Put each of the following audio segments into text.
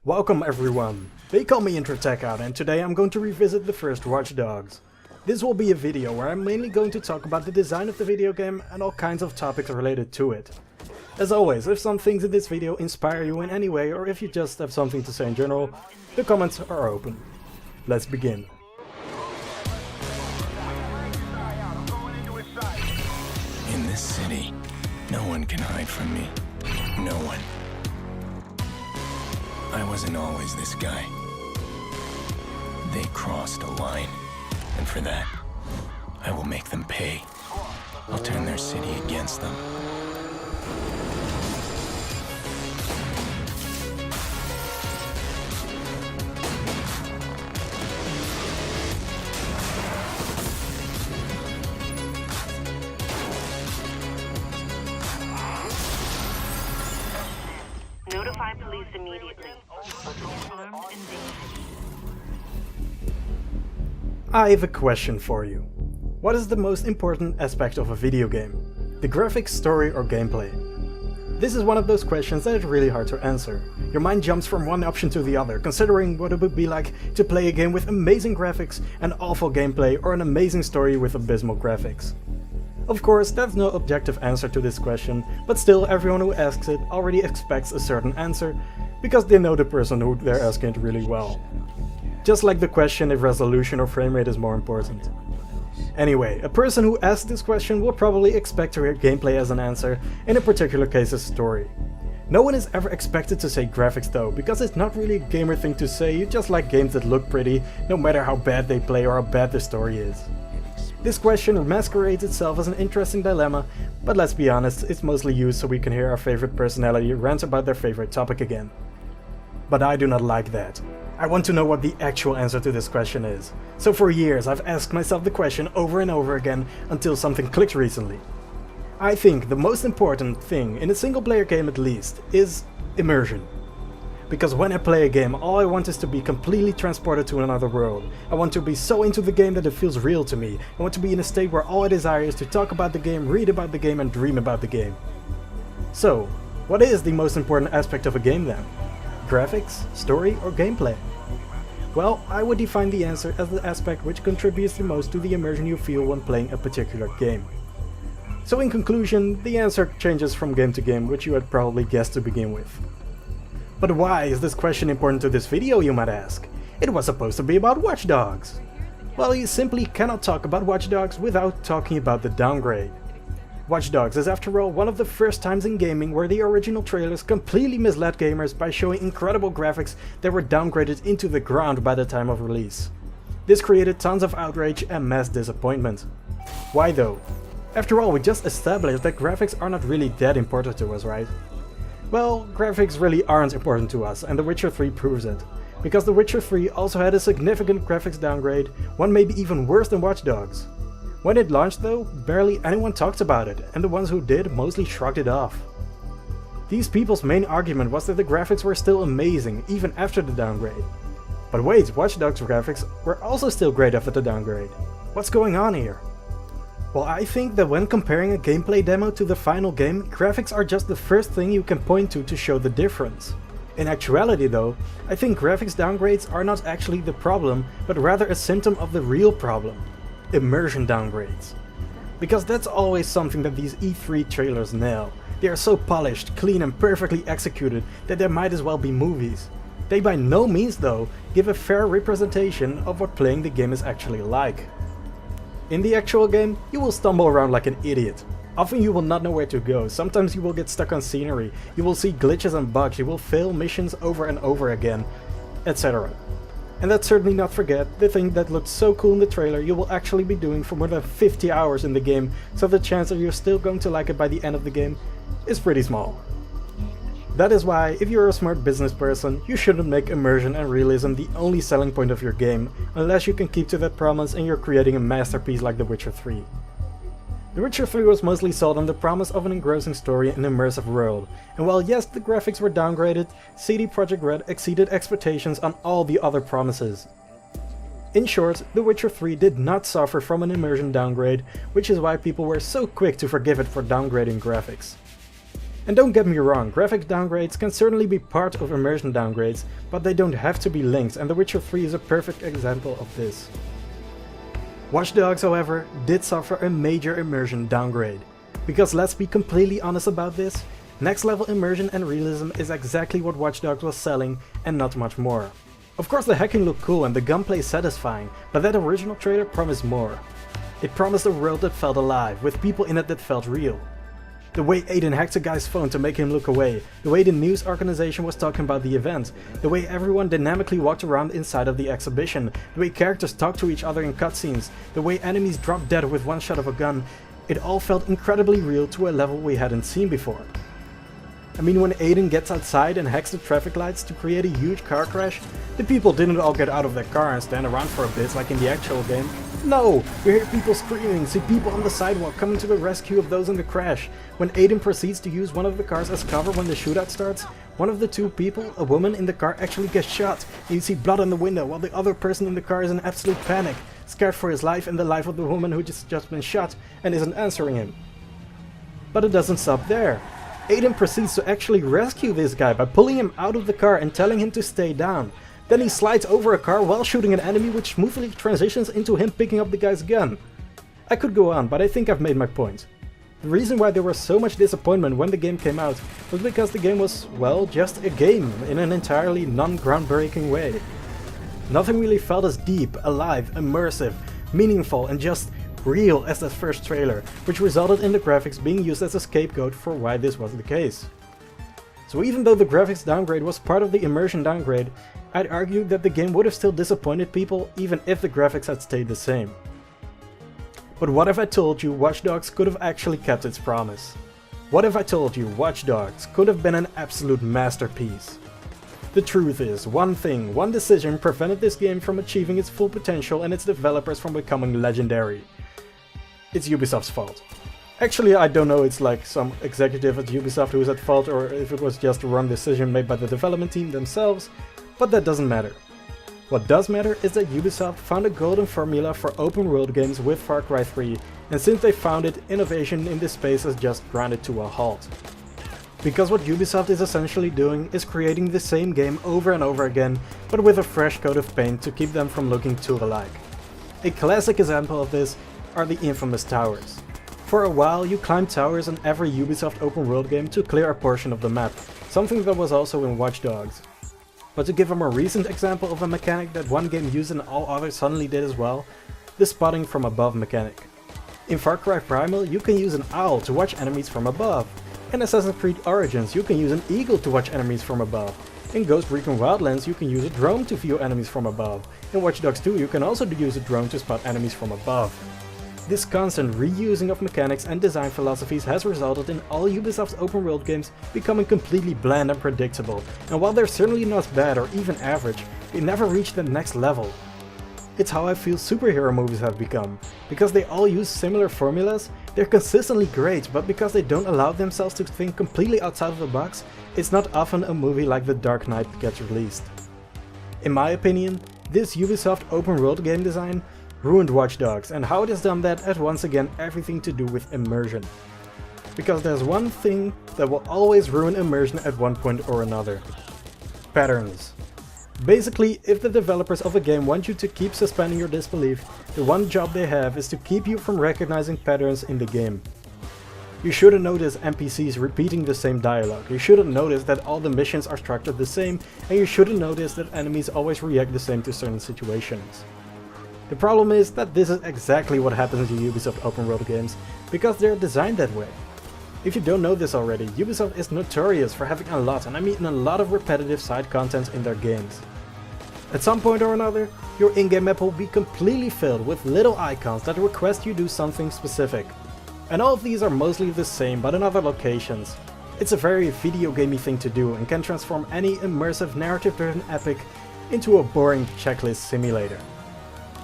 Welcome everyone! They call me IntroTechOut and today I'm going to revisit the first Watch Dogs. This will be a video where I'm mainly going to talk about the design of the video game and all kinds of topics related to it. As always, if some things in this video inspire you in any way or if you just have something to say in general, the comments are open. Let's begin. In this city, no one can hide from me. No one. I wasn't always this guy. They crossed a line, and for that, I will make them pay. I'll turn their city against them. Notify police immediately. Armed and dangerous. I have a question for you. What is the most important aspect of a video game? The graphics, story or gameplay? This is one of those questions that is really hard to answer. Your mind jumps from one option to the other, considering what it would be like to play a game with amazing graphics and awful gameplay or an amazing story with abysmal graphics. Of course, there's no objective answer to this question, but still everyone who asks it already expects a certain answer, because they know the person who they're asking it really well. Just like the question if resolution or frame rate is more important. Anyway, a person who asked this question will probably expect to hear gameplay as an answer, in a particular case's story. No one is ever expected to say graphics though, because it's not really a gamer thing to say, you just like games that look pretty, no matter how bad they play or how bad the story is. This question masquerades itself as an interesting dilemma, but let's be honest, it's mostly used so we can hear our favorite personality rant about their favorite topic again. But I do not like that. I want to know what the actual answer to this question is. So for years I've asked myself the question over and over again until something clicked recently. I think the most important thing, in a single player game at least, is immersion. Because when I play a game, all I want is to be completely transported to another world. I want to be so into the game that it feels real to me. I want to be in a state where all I desire is to talk about the game, read about the game and dream about the game. So, what is the most important aspect of a game then? Graphics, story or gameplay? Well, I would define the answer as the aspect which contributes the most to the immersion you feel when playing a particular game. So in conclusion, the answer changes from game to game, which you had probably guessed to begin with. But why is this question important to this video, you might ask? It was supposed to be about Watch Dogs. Well, you simply cannot talk about Watch Dogs without talking about the downgrade. Watch Dogs is after all one of the first times in gaming where the original trailers completely misled gamers by showing incredible graphics that were downgraded into the ground by the time of release. This created tons of outrage and mass disappointment. Why though? After all, we just established that graphics are not really that important to us, right? Well, graphics really aren't important to us, and The Witcher 3 proves it. Because The Witcher 3 also had a significant graphics downgrade, one maybe even worse than Watch Dogs. When it launched though, barely anyone talked about it, and the ones who did mostly shrugged it off. These people's main argument was that the graphics were still amazing, even after the downgrade. But wait, Watch Dogs graphics were also still great after the downgrade. What's going on here? Well, I think that when comparing a gameplay demo to the final game, graphics are just the first thing you can point to show the difference. In actuality though, I think graphics downgrades are not actually the problem, but rather a symptom of the real problem. Immersion downgrades. Because that's always something that these E3 trailers nail. They are so polished, clean and perfectly executed that they might as well be movies. They by no means though give a fair representation of what playing the game is actually like. In the actual game, you will stumble around like an idiot. Often you will not know where to go, sometimes you will get stuck on scenery, you will see glitches and bugs, you will fail missions over and over again, etc. And let's certainly not forget the thing that looked so cool in the trailer you will actually be doing for more than 50 hours in the game, so the chance that you're still going to like it by the end of the game is pretty small. That is why, if you're a smart business person, you shouldn't make immersion and realism the only selling point of your game, unless you can keep to that promise and you're creating a masterpiece like The Witcher 3. The Witcher 3 was mostly sold on the promise of an engrossing story and immersive world, and while yes, the graphics were downgraded, CD Projekt Red exceeded expectations on all the other promises. In short, The Witcher 3 did not suffer from an immersion downgrade, which is why people were so quick to forgive it for downgrading graphics. And don't get me wrong, graphic downgrades can certainly be part of immersion downgrades, but they don't have to be linked, and The Witcher 3 is a perfect example of this. Watch Dogs, however, did suffer a major immersion downgrade. Because let's be completely honest about this, next level immersion and realism is exactly what Watch Dogs was selling and not much more. Of course the hacking looked cool and the gunplay satisfying, but that original trailer promised more. It promised a world that felt alive, with people in it that felt real. The way Aiden hacked a guy's phone to make him look away, the way the news organization was talking about the event, the way everyone dynamically walked around inside of the exhibition, the way characters talked to each other in cutscenes, the way enemies dropped dead with one shot of a gun, it all felt incredibly real to a level we hadn't seen before. I mean, when Aiden gets outside and hacks the traffic lights to create a huge car crash, the people didn't all get out of their car and stand around for a bit like in the actual game. No! You hear people screaming, see people on the sidewalk coming to the rescue of those in the crash. When Aiden proceeds to use one of the cars as cover when the shootout starts, one of the two people, a woman in the car, actually gets shot. And you see blood on the window while the other person in the car is in absolute panic, scared for his life and the life of the woman who just been shot and isn't answering him. But it doesn't stop there. Aiden proceeds to actually rescue this guy by pulling him out of the car and telling him to stay down. Then he slides over a car while shooting an enemy, which smoothly transitions into him picking up the guy's gun. I could go on, but I think I've made my point. The reason why there was so much disappointment when the game came out was because the game was, well, just a game in an entirely non-groundbreaking way. Nothing really felt as deep, alive, immersive, meaningful and just real as that first trailer, which resulted in the graphics being used as a scapegoat for why this was the case. So even though the graphics downgrade was part of the immersion downgrade, I'd argue that the game would have still disappointed people even if the graphics had stayed the same. But what if I told you Watch Dogs could have actually kept its promise? What if I told you Watch Dogs could have been an absolute masterpiece? The truth is, one decision prevented this game from achieving its full potential and its developers from becoming legendary. It's Ubisoft's fault. Actually, I don't know, it's like some executive at Ubisoft who is at fault or if it was just a wrong decision made by the development team themselves, but that doesn't matter. What does matter is that Ubisoft found a golden formula for open world games with Far Cry 3, and since they found it, innovation in this space has just grounded to a halt. Because what Ubisoft is essentially doing is creating the same game over and over again, but with a fresh coat of paint to keep them from looking too alike. A classic example of this are the infamous towers. For a while you climbed towers in every Ubisoft open world game to clear a portion of the map, something that was also in Watch Dogs. But to give a more recent example of a mechanic that one game used and all others suddenly did as well, the spotting from above mechanic. In Far Cry Primal you can use an owl to watch enemies from above. In Assassin's Creed Origins you can use an eagle to watch enemies from above. In Ghost Recon Wildlands you can use a drone to view enemies from above. In Watch Dogs 2 you can also use a drone to spot enemies from above. This constant reusing of mechanics and design philosophies has resulted in all Ubisoft's open world games becoming completely bland and predictable, and while they're certainly not bad or even average, they never reach the next level. It's how I feel superhero movies have become. Because they all use similar formulas, they're consistently great, but because they don't allow themselves to think completely outside of the box, it's not often a movie like The Dark Knight gets released. In my opinion, this Ubisoft open world game design ruined Watch Dogs, and how it has done that had once again everything to do with immersion. Because there's one thing that will always ruin immersion at one point or another. Patterns. Basically, if the developers of a game want you to keep suspending your disbelief, the one job they have is to keep you from recognizing patterns in the game. You shouldn't notice NPCs repeating the same dialogue, you shouldn't notice that all the missions are structured the same, and you shouldn't notice that enemies always react the same to certain situations. The problem is that this is exactly what happens in Ubisoft open world games, because they're designed that way. If you don't know this already, Ubisoft is notorious for having a lot, and I mean a lot of repetitive side content in their games. At some point or another, your in-game map will be completely filled with little icons that request you do something specific. And all of these are mostly the same but in other locations. It's a very video gamey thing to do and can transform any immersive narrative-driven epic into a boring checklist simulator.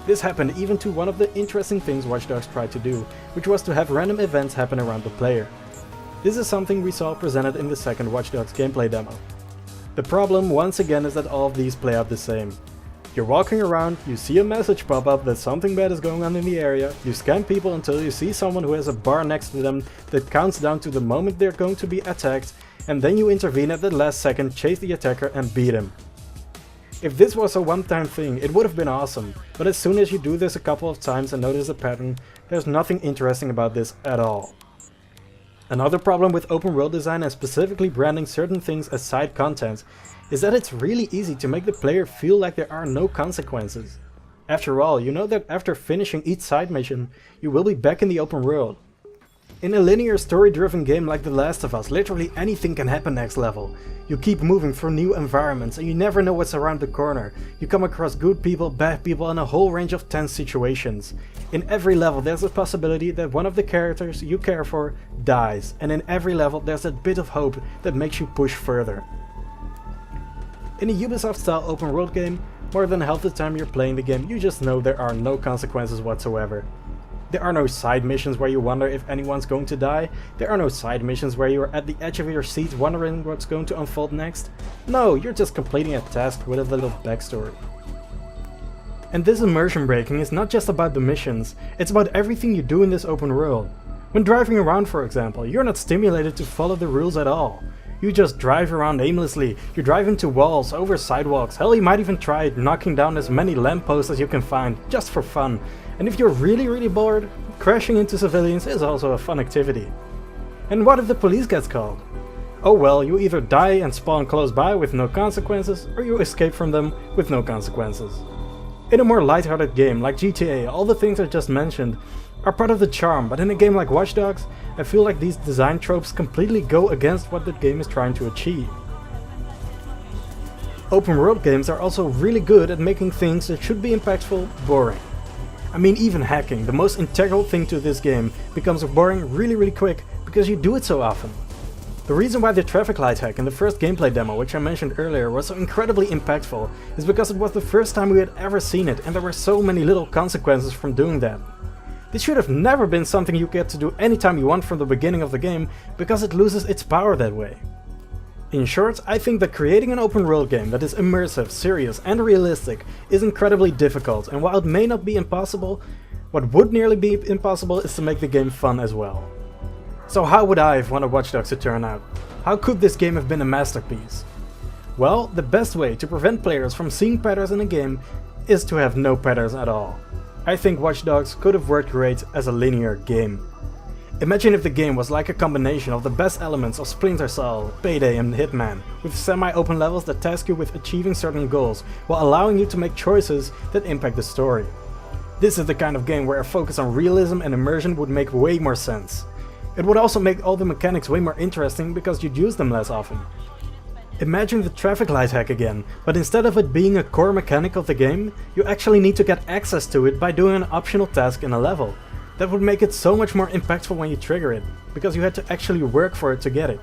This happened even to one of the interesting things Watch Dogs tried to do, which was to have random events happen around the player. This is something we saw presented in the second Watch Dogs gameplay demo. The problem once again is that all of these play out the same. You're walking around, you see a message pop up that something bad is going on in the area, you scan people until you see someone who has a bar next to them that counts down to the moment they're going to be attacked, and then you intervene at the last second, chase the attacker and beat him. If this was a one-time thing, it would have been awesome, but as soon as you do this a couple of times and notice a pattern, there's nothing interesting about this at all. Another problem with open world design and specifically branding certain things as side content is that it's really easy to make the player feel like there are no consequences. After all, you know that after finishing each side mission, you will be back in the open world. In a linear story-driven game like The Last of Us, literally anything can happen next level. You keep moving through new environments and you never know what's around the corner. You come across good people, bad people and a whole range of tense situations. In every level there's a possibility that one of the characters you care for dies, and in every level there's that bit of hope that makes you push further. In a Ubisoft style open world game, more than half the time you're playing the game you just know there are no consequences whatsoever. There are no side missions where you wonder if anyone's going to die. There are no side missions where you're at the edge of your seat wondering what's going to unfold next. No, you're just completing a task with a little backstory. And this immersion breaking is not just about the missions, it's about everything you do in this open world. When driving around, for example, you're not stimulated to follow the rules at all. You just drive around aimlessly, you drive into walls, over sidewalks, hell you might even try knocking down as many lampposts as you can find, just for fun. And if you're really bored, crashing into civilians is also a fun activity. And what if the police gets called? Oh well, you either die and spawn close by with no consequences, or you escape from them with no consequences. In a more lighthearted game like GTA, all the things I just mentioned are part of the charm, but in a game like Watch Dogs, I feel like these design tropes completely go against what the game is trying to achieve. Open world games are also really good at making things that should be impactful boring. I mean, even hacking, the most integral thing to this game, becomes boring really quick because you do it so often. The reason why the traffic light hack in the first gameplay demo, which I mentioned earlier, was so incredibly impactful is because it was the first time we had ever seen it and there were so many little consequences from doing that. This should have never been something you get to do anytime you want from the beginning of the game, because it loses its power that way. In short, I think that creating an open world game that is immersive, serious and realistic is incredibly difficult, and while it may not be impossible, what would nearly be impossible is to make the game fun as well. So how would I have wanted Watch Dogs to turn out? How could this game have been a masterpiece? Well, the best way to prevent players from seeing patterns in a game is to have no patterns at all. I think Watch Dogs could have worked great as a linear game. Imagine if the game was like a combination of the best elements of Splinter Cell, Payday and Hitman, with semi-open levels that task you with achieving certain goals, while allowing you to make choices that impact the story. This is the kind of game where a focus on realism and immersion would make way more sense. It would also make all the mechanics way more interesting because you'd use them less often. Imagine the traffic light hack again, but instead of it being a core mechanic of the game, you actually need to get access to it by doing an optional task in a level. That would make it so much more impactful when you trigger it, because you had to actually work for it to get it.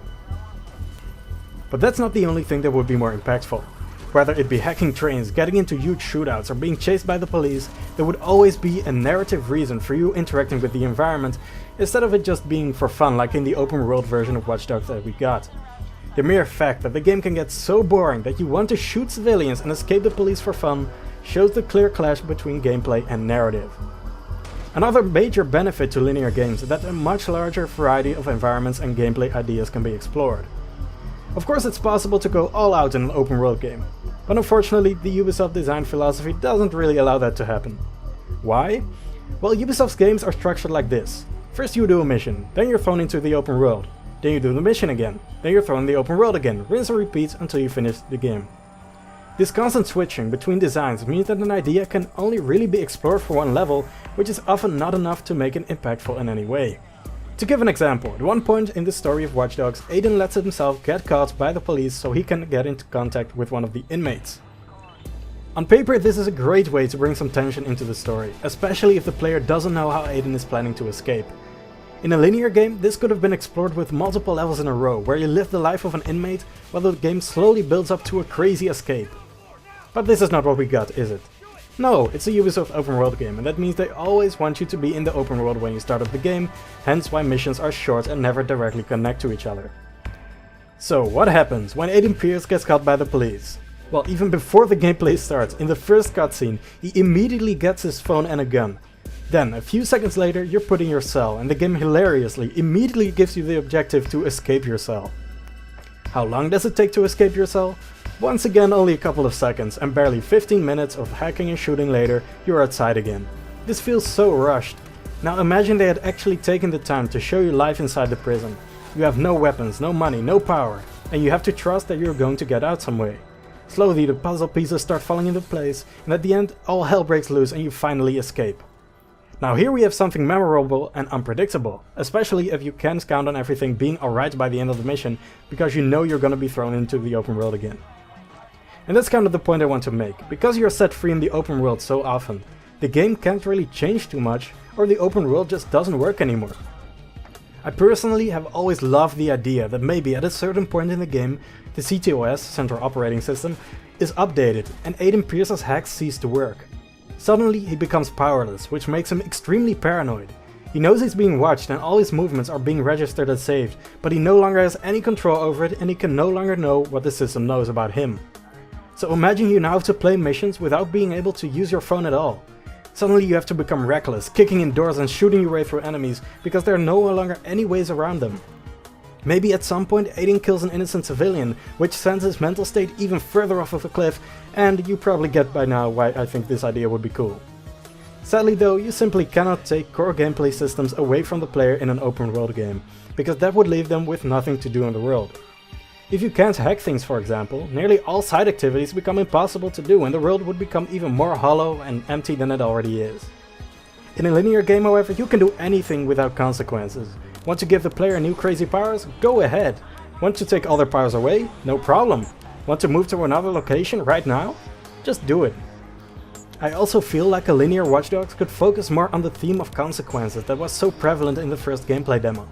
But that's not the only thing that would be more impactful. Whether it be hacking trains, getting into huge shootouts or being chased by the police, there would always be a narrative reason for you interacting with the environment, instead of it just being for fun like in the open world version of Watch Dogs that we got. The mere fact that the game can get so boring that you want to shoot civilians and escape the police for fun shows the clear clash between gameplay and narrative. Another major benefit to linear games is that a much larger variety of environments and gameplay ideas can be explored. Of course, it's possible to go all out in an open world game, but unfortunately the Ubisoft design philosophy doesn't really allow that to happen. Why? Well, Ubisoft's games are structured like this. First you do a mission, then you're thrown into the open world. Then you do the mission again, then you're thrown in the open world again, rinse and repeat until you finish the game. This constant switching between designs means that an idea can only really be explored for one level, which is often not enough to make it impactful in any way. To give an example, at one point in the story of Watch Dogs, Aiden lets himself get caught by the police so he can get into contact with one of the inmates. On paper, this is a great way to bring some tension into the story, especially if the player doesn't know how Aiden is planning to escape. In a linear game, this could have been explored with multiple levels in a row, where you live the life of an inmate while the game slowly builds up to a crazy escape. But this is not what we got, is it? No, it's a Ubisoft open world game, and that means they always want you to be in the open world when you start up the game, hence why missions are short and never directly connect to each other. So what happens when Aiden Pearce gets caught by the police? Well, even before the gameplay starts, in the first cutscene, he immediately gets his phone and a gun. Then, a few seconds later, you're put in your cell, and the game hilariously immediately gives you the objective to escape your cell. How long does it take to escape your cell? Once again, only a couple of seconds, and barely 15 minutes of hacking and shooting later, you're outside again. This feels so rushed. Now imagine they had actually taken the time to show you life inside the prison. You have no weapons, no money, no power, and you have to trust that you're going to get out some way. Slowly the puzzle pieces start falling into place, and at the end all hell breaks loose and you finally escape. Now here we have something memorable and unpredictable, especially if you can't count on everything being alright by the end of the mission, because you know you're gonna be thrown into the open world again. And that's kind of the point I want to make. Because you're set free in the open world so often, the game can't really change too much, or the open world just doesn't work anymore. I personally have always loved the idea that maybe at a certain point in the game, the CTOS, Central Operating System, is updated and Aiden Pearce's hacks cease to work. Suddenly he becomes powerless, which makes him extremely paranoid. He knows he's being watched and all his movements are being registered as saved, but he no longer has any control over it and he can no longer know what the system knows about him. So imagine you now have to play missions without being able to use your phone at all. Suddenly you have to become reckless, kicking in doors and shooting your way through enemies because there are no longer any ways around them. Maybe at some point Aiden kills an innocent civilian, which sends his mental state even further off of a cliff, and you probably get by now why I think this idea would be cool. Sadly though, you simply cannot take core gameplay systems away from the player in an open world game, because that would leave them with nothing to do in the world. If you can't hack things, for example, nearly all side activities become impossible to do and the world would become even more hollow and empty than it already is. In a linear game, however, you can do anything without consequences. Want to give the player new crazy powers? Go ahead. Want to take all their powers away? No problem. Want to move to another location right now? Just do it. I also feel like a linear Watch Dogs could focus more on the theme of consequences that was so prevalent in the first gameplay demo.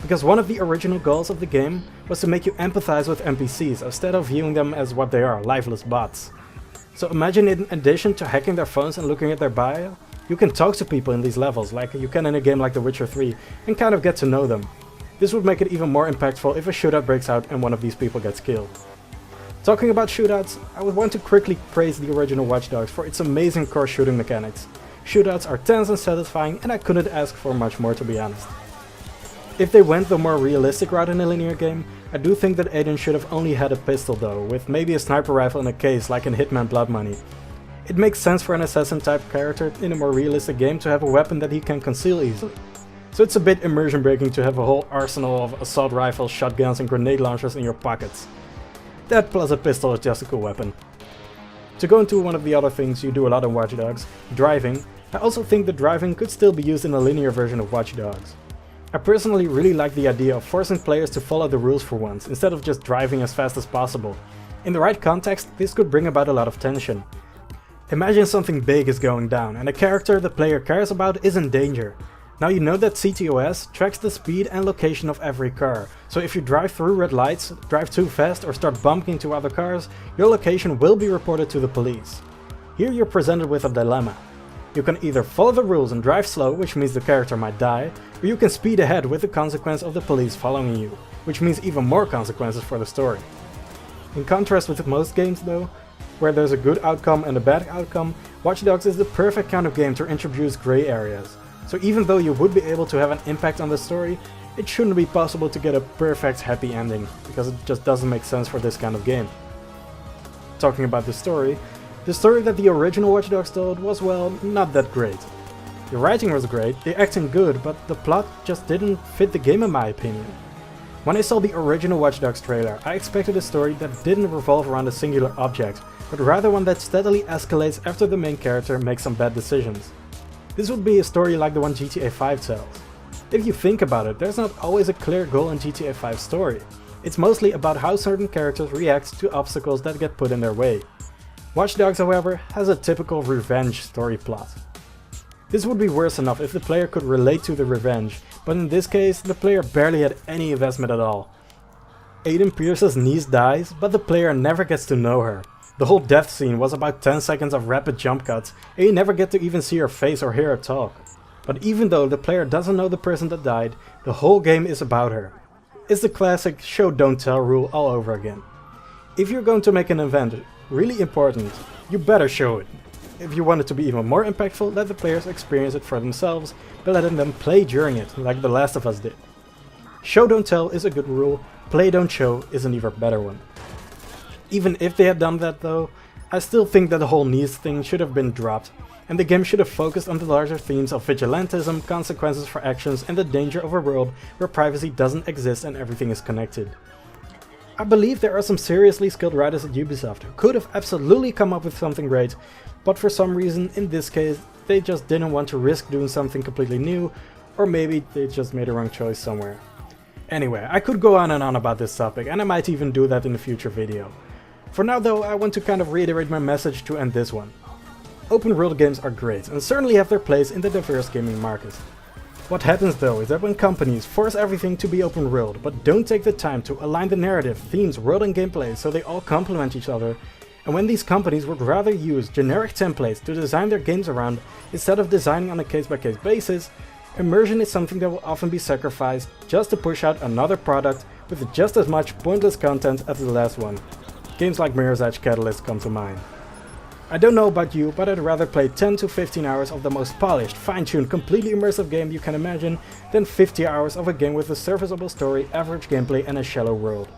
Because one of the original goals of the game was to make you empathize with NPCs instead of viewing them as what they are, lifeless bots. So imagine in addition to hacking their phones and looking at their bio, you can talk to people in these levels like you can in a game like The Witcher 3 and kind of get to know them. This would make it even more impactful if a shootout breaks out and one of these people gets killed. Talking about shootouts, I would want to quickly praise the original Watch Dogs for its amazing core shooting mechanics. Shootouts are tense and satisfying and I couldn't ask for much more, to be honest. If they went the more realistic route in a linear game, I do think that Aiden should have only had a pistol though, with maybe a sniper rifle in a case like in Hitman Blood Money. It makes sense for an assassin type character in a more realistic game to have a weapon that he can conceal easily. So it's a bit immersion breaking to have a whole arsenal of assault rifles, shotguns and grenade launchers in your pockets. That plus a pistol is just a cool weapon. To go into one of the other things you do a lot in Watch Dogs, driving, I also think that driving could still be used in a linear version of Watch Dogs. I personally really like the idea of forcing players to follow the rules for once, instead of just driving as fast as possible. In the right context, this could bring about a lot of tension. Imagine something big is going down and a character the player cares about is in danger. Now you know that CTOS tracks the speed and location of every car, so if you drive through red lights, drive too fast or start bumping into other cars, your location will be reported to the police. Here you're presented with a dilemma. You can either follow the rules and drive slow, which means the character might die, or you can speed ahead with the consequence of the police following you, which means even more consequences for the story. In contrast with most games though, where there's a good outcome and a bad outcome, Watch Dogs is the perfect kind of game to introduce grey areas. So even though you would be able to have an impact on the story, it shouldn't be possible to get a perfect happy ending, because it just doesn't make sense for this kind of game. Talking about the story that the original Watch Dogs told was, well, not that great. The writing was great, the acting good, but the plot just didn't fit the game in my opinion. When I saw the original Watch Dogs trailer, I expected a story that didn't revolve around a singular object, but rather one that steadily escalates after the main character makes some bad decisions. This would be a story like the one GTA 5 tells. If you think about it, there's not always a clear goal in GTA 5's story. It's mostly about how certain characters react to obstacles that get put in their way. Watch Dogs, however, has a typical revenge story plot. This would be worse enough if the player could relate to the revenge, but in this case the player barely had any investment at all. Aiden Pearce's niece dies, but the player never gets to know her. The whole death scene was about 10 seconds of rapid jump cuts, and you never get to even see her face or hear her talk. But even though the player doesn't know the person that died, the whole game is about her. It's the classic show don't tell rule all over again. If you're going to make an event really important. You better show it. If you want it to be even more impactful, let the players experience it for themselves by letting them play during it, like The Last of Us did. Show don't tell is a good rule, play don't show is an even better one. Even if they had done that though, I still think that the whole niece thing should have been dropped, and the game should have focused on the larger themes of vigilantism, consequences for actions, and the danger of a world where privacy doesn't exist and everything is connected. I believe there are some seriously skilled writers at Ubisoft who could have absolutely come up with something great, but for some reason in this case they just didn't want to risk doing something completely new, or maybe they just made a wrong choice somewhere. Anyway, I could go on and on about this topic, and I might even do that in a future video. For now though, I want to kind of reiterate my message to end this one. Open world games are great and certainly have their place in the diverse gaming market. What happens though is that when companies force everything to be open world but don't take the time to align the narrative, themes, world and gameplay so they all complement each other, and when these companies would rather use generic templates to design their games around instead of designing on a case-by-case basis, immersion is something that will often be sacrificed just to push out another product with just as much pointless content as the last one. Games like Mirror's Edge Catalyst come to mind. I don't know about you, but I'd rather play 10 to 15 hours of the most polished, fine-tuned, completely immersive game you can imagine than 50 hours of a game with a serviceable story, average gameplay and a shallow world.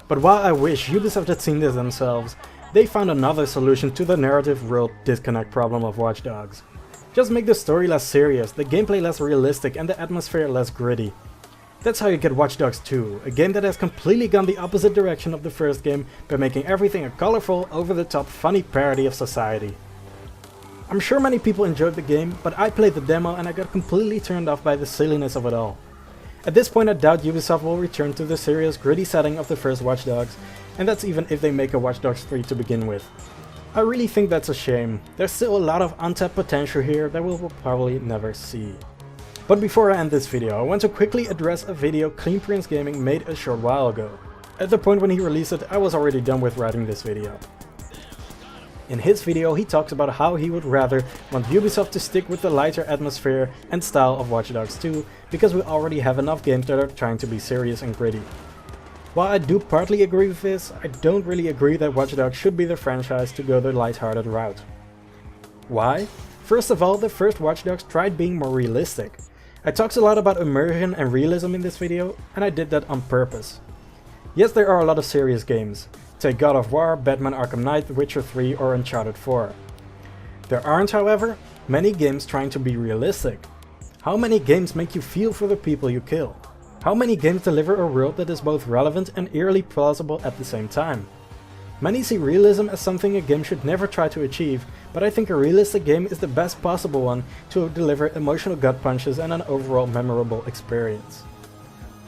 But while I wish Ubisoft had seen this themselves, they found another solution to the narrative world disconnect problem of Watch Dogs. Just make the story less serious, the gameplay less realistic and the atmosphere less gritty. That's how you get Watch Dogs 2, a game that has completely gone the opposite direction of the first game by making everything a colorful, over-the-top, funny parody of society. I'm sure many people enjoyed the game, but I played the demo and I got completely turned off by the silliness of it all. At this point I doubt Ubisoft will return to the serious, gritty setting of the first Watch Dogs, and that's even if they make a Watch Dogs 3 to begin with. I really think that's a shame. There's still a lot of untapped potential here that we'll probably never see. But before I end this video, I want to quickly address a video Clean Prince Gaming made a short while ago. At the point when he released it, I was already done with writing this video. In his video, he talks about how he would rather want Ubisoft to stick with the lighter atmosphere and style of Watch Dogs 2, because we already have enough games that are trying to be serious and gritty. While I do partly agree with this, I don't really agree that Watch Dogs should be the franchise to go the lighthearted route. Why? First of all, the first Watch Dogs tried being more realistic. I talked a lot about immersion and realism in this video, and I did that on purpose. Yes, there are a lot of serious games. Take God of War, Batman Arkham Knight, The Witcher 3 or Uncharted 4. There aren't, however, many games trying to be realistic. How many games make you feel for the people you kill? How many games deliver a world that is both relevant and eerily plausible at the same time? Many see realism as something a game should never try to achieve, but I think a realistic game is the best possible one to deliver emotional gut punches and an overall memorable experience.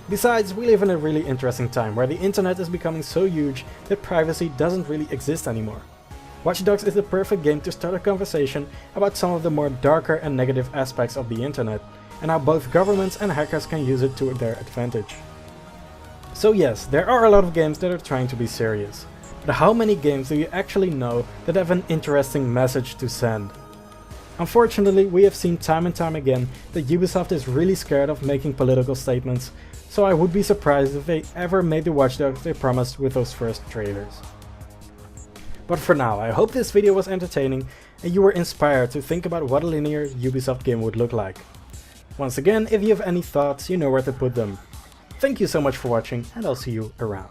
Besides, we live in a really interesting time where the internet is becoming so huge that privacy doesn't really exist anymore. Watch Dogs is the perfect game to start a conversation about some of the more darker and negative aspects of the internet, and how both governments and hackers can use it to their advantage. So yes, there are a lot of games that are trying to be serious. But how many games do you actually know that have an interesting message to send? Unfortunately, we have seen time and time again that Ubisoft is really scared of making political statements, so I would be surprised if they ever made the Watch Dogs they promised with those first trailers. But for now, I hope this video was entertaining and you were inspired to think about what a linear Ubisoft game would look like. Once again, if you have any thoughts, you know where to put them. Thank you so much for watching, and I'll see you around.